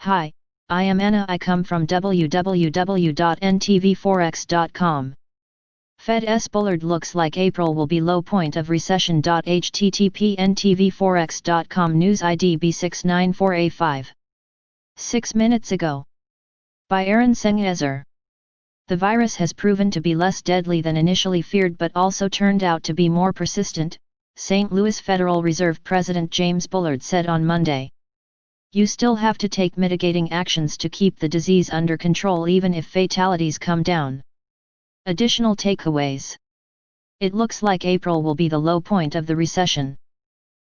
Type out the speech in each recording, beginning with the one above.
Hi, I am Anna. I come from www.ntvforex.com. Fed's Bullard looks like April will be low point of recession. http ntvforex.com news ID B694A5. 6 minutes ago. By Aaron Sengezer. The virus has proven to be less deadly than initially feared but also turned out to be more persistent, St. Louis Federal Reserve President James Bullard said on Monday. You still have to take mitigating actions to keep the disease under control even if fatalities come down. Additional takeaways. It looks like April will be the low point of the recession.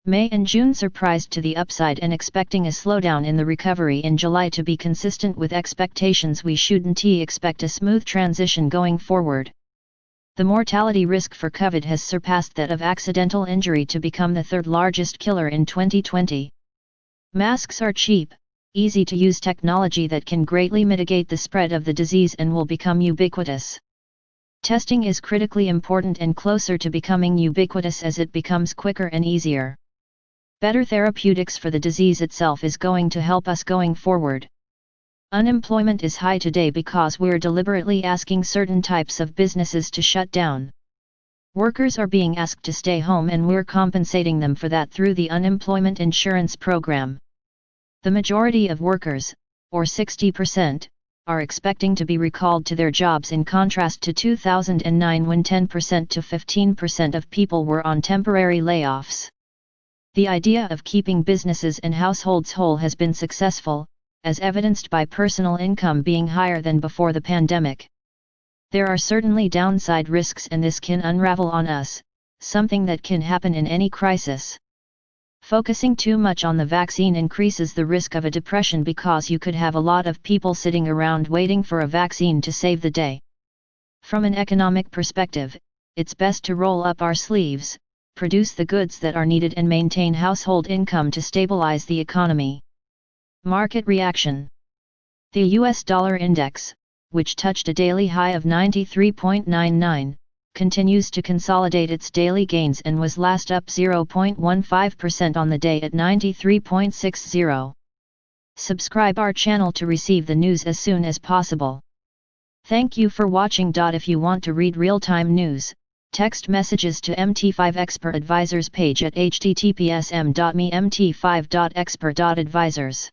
May and June surprised to the upside and expecting a slowdown in the recovery in July to be consistent with expectations. We shouldn't expect a smooth transition going forward. The mortality risk for COVID has surpassed that of accidental injury to become the third largest killer in 2020. Masks are cheap, easy-to-use technology that can greatly mitigate the spread of the disease and will become ubiquitous. Testing is critically important and closer to becoming ubiquitous as it becomes quicker and easier. Better therapeutics for the disease itself is going to help us going forward. Unemployment is high today because we're deliberately asking certain types of businesses to shut down. Workers are being asked to stay home and we're compensating them for that through the unemployment insurance program. The majority of workers, or 60%, are expecting to be recalled to their jobs in contrast to 2009 when 10% to 15% of people were on temporary layoffs. The idea of keeping businesses and households whole has been successful, as evidenced by personal income being higher than before the pandemic. There are certainly downside risks and this can unravel on us, something that can happen in any crisis. Focusing too much on the vaccine increases the risk of a depression because you could have a lot of people sitting around waiting for a vaccine to save the day. From an economic perspective, it's best to roll up our sleeves, produce the goods that are needed and maintain household income to stabilize the economy. Market reaction. The US dollar index, which touched a daily high of 93.99, continues to consolidate its daily gains and was last up 0.15% on the day at 93.60. Subscribe our channel to receive the news as soon as possible. Thank you for watching. If you want to read real-time news, text messages to MT5 Expert Advisors page at https://mt5.expert.advisors.